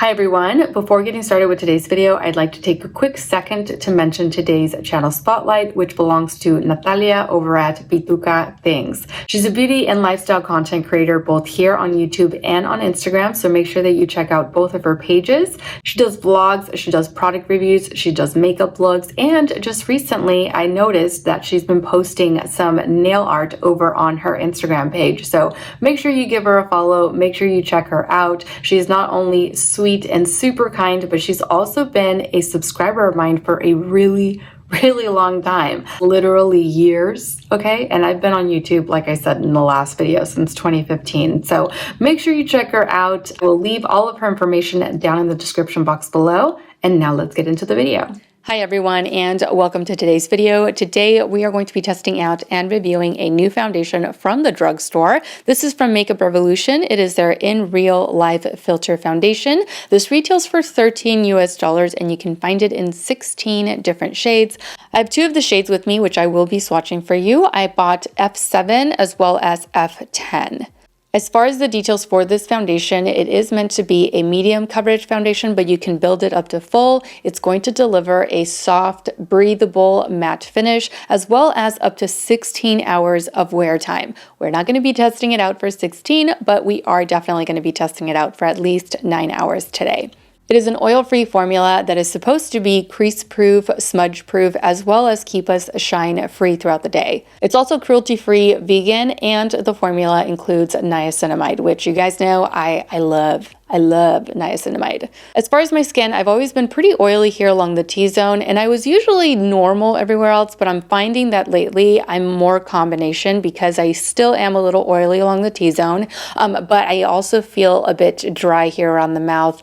Hi everyone, before getting started with today's video, I'd like to take a quick second to mention today's channel spotlight, which belongs to Natalia over at Pituca Things. She's a beauty and lifestyle content creator both here on YouTube and on Instagram, so make sure that you check out both of her pages. She does vlogs, she does product reviews, she does makeup looks, and just recently I noticed that she's been posting some nail art over on her Instagram page. So make sure you give her a follow, make sure you check her out. She's not only sweet and super kind, but she's also been a subscriber of mine for a really long time, literally years, okay? And I've been on YouTube, like I said in the last video, since 2015. So make sure you check her out. We'll leave all of her information down in the description box below. And now let's get into the video. Hi everyone, and welcome to today's video. Today we are going to be testing out and reviewing a new foundation from the drugstore. This is from Makeup Revolution. It is their In Real Life Filter Foundation. This retails for $13 US, and you can find it in 16 different shades. I have two of the shades with me, which I will be swatching for you. I bought F7 as well as F10. As far as the details for this foundation, it is meant to be a medium coverage foundation, but you can build it up to full. It's going to deliver a soft, breathable matte finish, as well as up to 16 hours of wear time. We're not going to be testing it out for 16, but we are definitely going to be testing it out for at least 9 hours today. It is an oil-free formula that is supposed to be crease-proof, smudge-proof, as well as keep us shine-free throughout the day. It's also cruelty-free, vegan, and the formula includes niacinamide, which you guys know I love. I love niacinamide. As far as my skin, I've always been pretty oily here along the T-zone, and I was usually normal everywhere else, but I'm finding that lately I'm more combination because I still am a little oily along the T-zone, but I also feel a bit dry here around the mouth,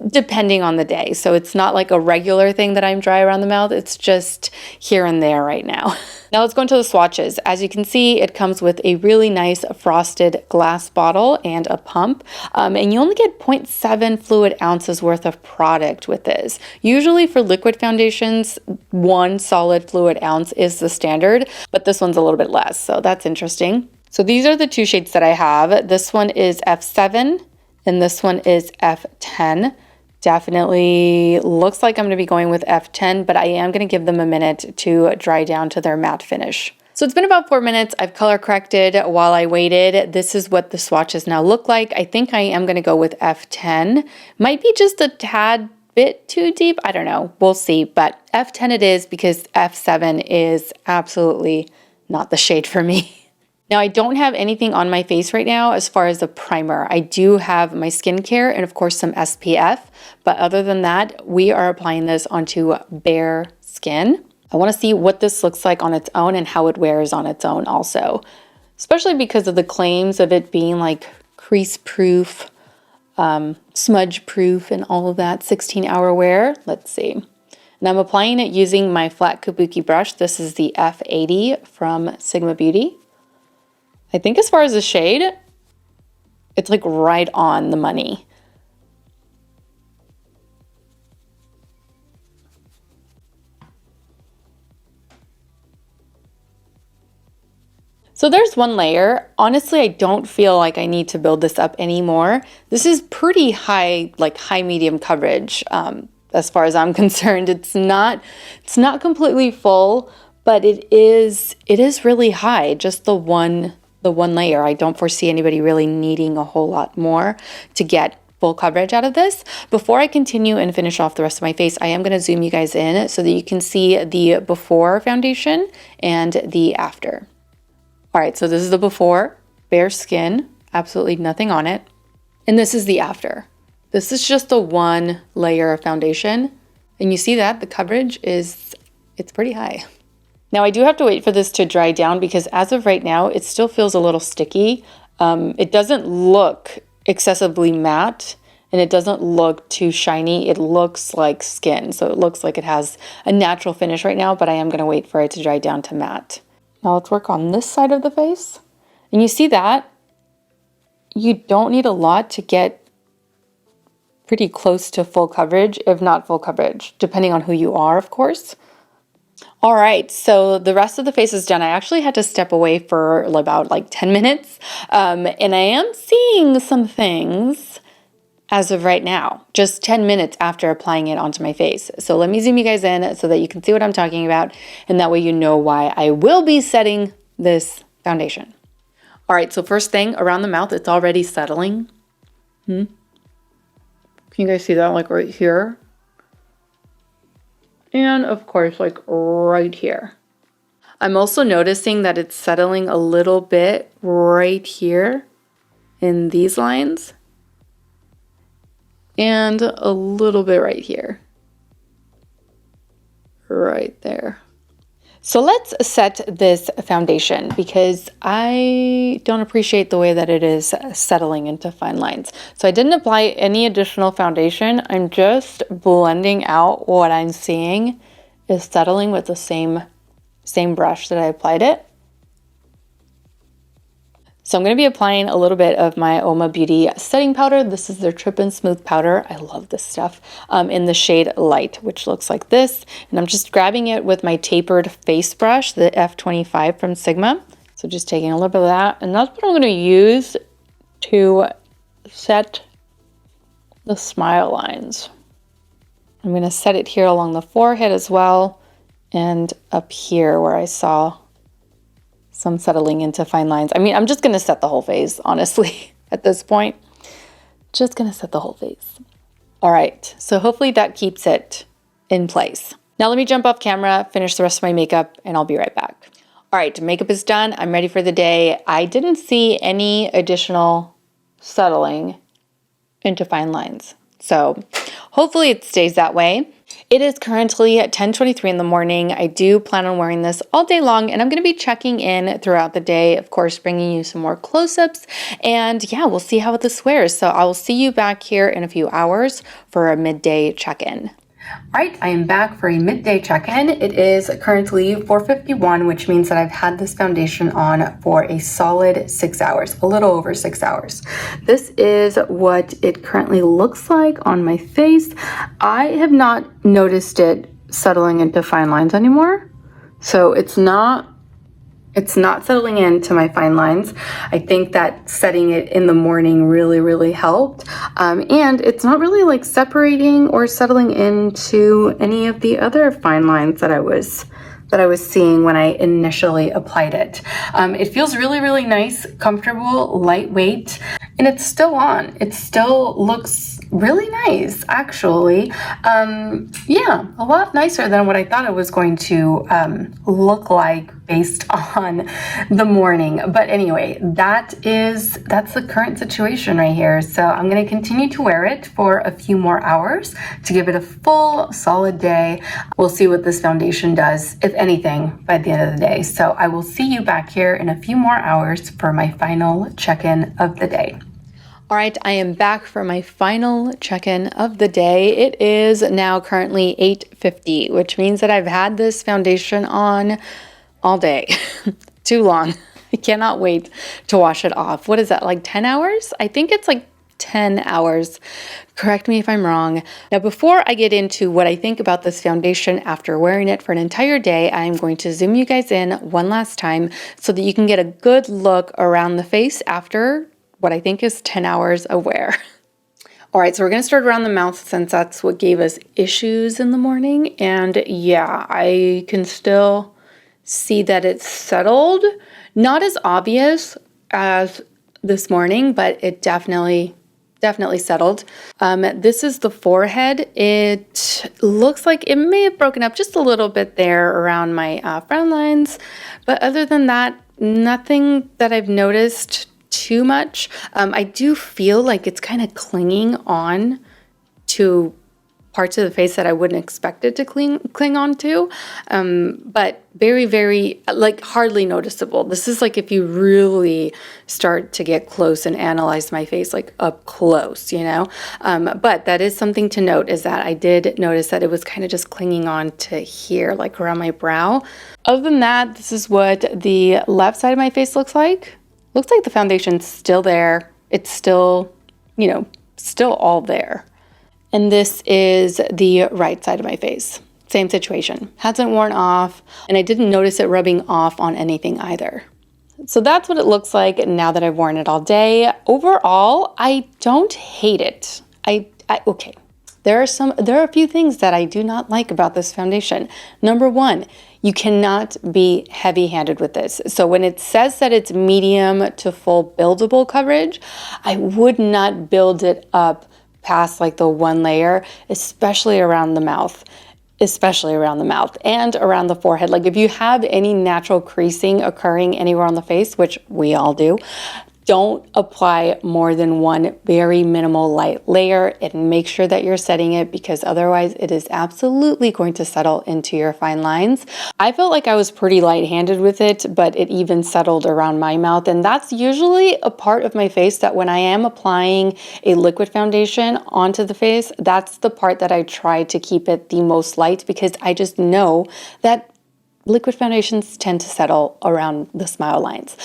depending on the day. So it's not like a regular thing that I'm dry around the mouth, it's just here and there right now. Now let's go into the swatches. As you can see, it comes with a really nice frosted glass bottle and a pump, and you only get 0.7 fluid ounces worth of product with this. Usually for liquid foundations, 1 solid fluid ounce is the standard, but this one's a little bit less, so that's interesting. So these are the two shades that I have. This one is F7 and this one is F10. Definitely looks like I'm going to be going with F10, but I am going to give them a minute to dry down to their matte finish. So it's been about 4 minutes. I've color corrected while I waited. This is what the swatches now look like. I think I am going to go with F10. Might be just a tad bit too deep. I don't know. We'll see. But F10 it is because F7 is absolutely not the shade for me. Now, I don't have anything on my face right now as far as the primer. I do have my skincare and, of course, some SPF. But other than that, we are applying this onto bare skin. I want to see what this looks like on its own and how it wears on its own also. Especially because of the claims of it being like crease-proof, smudge-proof, and all of that 16-hour wear. Let's see. And I'm applying it using my flat kabuki brush. This is the F80 from Sigma Beauty. I think as far as the shade, it's like right on the money. So there's one layer. Honestly, I don't feel like I need to build this up anymore. This is pretty high, like high medium coverage as far as I'm concerned. It's not completely full, but it is really high. Just the one layer. I don't foresee anybody really needing a whole lot more to get full coverage out of this. Before I continue and finish off the rest of my face, I am going to zoom you guys in so that you can see the before foundation and the after. All right, so this is the before, bare skin, absolutely nothing on it. And this is the after. This is just the one layer of foundation. And you see that the coverage it's pretty high. Now I do have to wait for this to dry down because as of right now, it still feels a little sticky. It doesn't look excessively matte and it doesn't look too shiny. It looks like skin. So it looks like it has a natural finish right now, but I am gonna wait for it to dry down to matte. Now let's work on this side of the face. And you see that? You don't need a lot to get pretty close to full coverage, if not full coverage, depending on who you are, of course. All right, so the rest of the face is done. I actually had to step away for about like 10 minutes, and I am seeing some things. as of right now, just 10 minutes after applying it onto my face. So let me zoom you guys in so that you can see what I'm talking about, and that way you know why I will be setting this foundation. All right, so first thing, around the mouth, it's already settling. Can you guys see that, like right here? And of course, like right here. I'm also noticing that it's settling a little bit right here in these lines. And a little bit right here. Right there. So let's set this foundation because I don't appreciate the way that it is settling into fine lines. So I didn't apply any additional foundation. I'm just blending out what I'm seeing is settling with the same brush that I applied it. So I'm going to be applying a little bit of my Oma Beauty setting powder. This is their Trip and Smooth powder. I love this stuff in the shade Light, which looks like this. And I'm just grabbing it with my tapered face brush, the F25 from Sigma. So just taking a little bit of that. And that's what I'm going to use to set the smile lines. I'm going to set it here along the forehead as well. And up here where I saw some settling into fine lines. I mean, I'm just going to set the whole face, honestly, at this point. Just going to set the whole face. All right, so hopefully that keeps it in place. Now let me jump off camera, finish the rest of my makeup, and I'll be right back. All right, makeup is done. I'm ready for the day. I didn't see any additional settling into fine lines. So hopefully it stays that way. It is currently at 10:23 in the morning. I do plan on wearing this all day long, and I'm going to be checking in throughout the day, of course, bringing you some more close-ups. And yeah, we'll see how this wears. So I will see you back here in a few hours for a midday check-in. All right, I am back for a midday check-in. It is currently 4:51, which means that I've had this foundation on for a solid 6 hours, a little over 6 hours. This is what it currently looks like on my face. I have not noticed it settling into fine lines anymore. So it's not settling into my fine lines. I think that setting it in the morning really helped. And it's not really like separating or settling into any of the other fine lines that I was seeing when I initially applied it. It feels really nice, comfortable, lightweight, and it's still on. It still looks really nice, actually. Yeah, a lot nicer than what I thought it was going to look like based on the morning. But anyway, that's the current situation right here. So I'm going to continue to wear it for a few more hours to give it a full solid day. We'll see what this foundation does, if anything, by the end of the day. So I will see you back here in a few more hours for my final check-in of the day. All right, I am back for my final check-in of the day. It is now currently 8:50, which means that I've had this foundation on all day. Too long. I cannot wait to wash it off. What is that, like 10 hours? I think it's like 10 hours. Correct me if I'm wrong. Now, before I get into what I think about this foundation after wearing it for an entire day, I'm going to zoom you guys in one last time so that you can get a good look around the face after what I think is 10 hours of wear. All right, so we're gonna start around the mouth since that's what gave us issues in the morning. And yeah, I can still see that it's settled. Not as obvious as this morning, but it definitely settled. This is the forehead. It looks like it may have broken up just a little bit there around my frown lines. But other than that, nothing that I've noticed too much. I do feel like it's kind of clinging on to parts of the face that I wouldn't expect it to cling on to, but very, like hardly noticeable. This is like if you really start to get close and analyze my face like up close, you know? But that is something to note, is that I did notice that it was kind of just clinging on to here, like around my brow. Other than that, this is what the left side of my face looks like. Looks like the foundation's still there. It's still, still all there. And this is the right side of my face. Same situation. Hasn't worn off, and I didn't notice it rubbing off on anything either. So that's what it looks like now that I've worn it all day. Overall, I don't hate it. Okay. There are a few things that I do not like about this foundation. Number one, you cannot be heavy-handed with this. So when it says that it's medium to full buildable coverage, I would not build it up past like the one layer, especially around the mouth. Especially around the mouth and around the forehead. Like if you have any natural creasing occurring anywhere on the face, which we all do, don't apply more than one very minimal light layer and make sure that you're setting it, because otherwise it is absolutely going to settle into your fine lines. I felt like I was pretty light-handed with it, but it even settled around my mouth, and that's usually a part of my face that when I am applying a liquid foundation onto the face, that's the part that I try to keep it the most light, because I just know that liquid foundations tend to settle around the smile lines,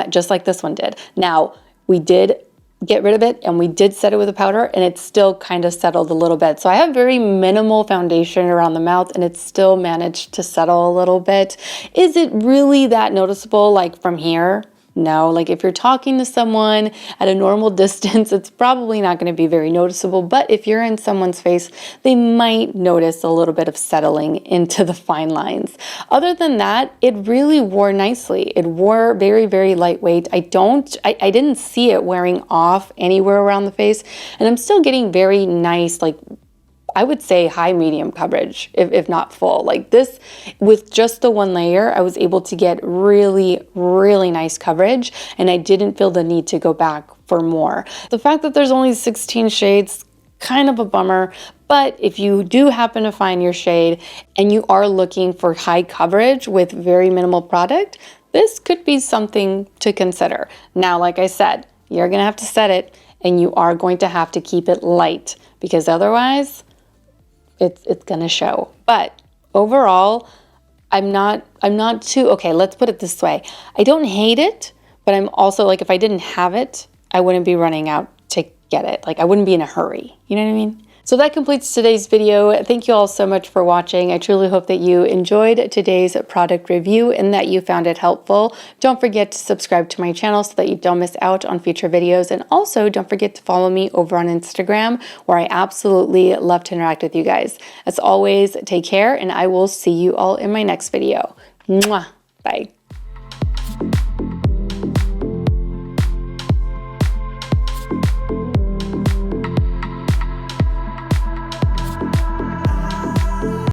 just like this one did. Now, we did get rid of it and we did set it with a powder and it still kind of settled a little bit. So I have very minimal foundation around the mouth and it still managed to settle a little bit. Is it really that noticeable like from here? No, like if you're talking to someone at a normal distance, it's probably not going to be very noticeable. But if you're in someone's face, they might notice a little bit of settling into the fine lines. Other than that, it really wore nicely. It wore very, very lightweight. I didn't see it wearing off anywhere around the face. And I'm still getting very nice, like I would say high medium coverage, if not full. Like this, with just the one layer, I was able to get really, really nice coverage and I didn't feel the need to go back for more. The fact that there's only 16 shades, kind of a bummer, but if you do happen to find your shade and you are looking for high coverage with very minimal product, this could be something to consider. Now, like I said, you're gonna have to set it and you are going to have to keep it light because otherwise, it's gonna show. But overall, I'm not too, okay, let's put it this way. I don't hate it, but I'm also like, if I didn't have it, I wouldn't be running out to get it. Like I wouldn't be in a hurry. You know what I mean? So that completes today's video. Thank you all so much for watching. I truly hope that you enjoyed today's product review and that you found it helpful. Don't forget to subscribe to my channel so that you don't miss out on future videos. And also don't forget to follow me over on Instagram, where I absolutely love to interact with you guys. As always, take care and I will see you all in my next video. Mwah. Bye.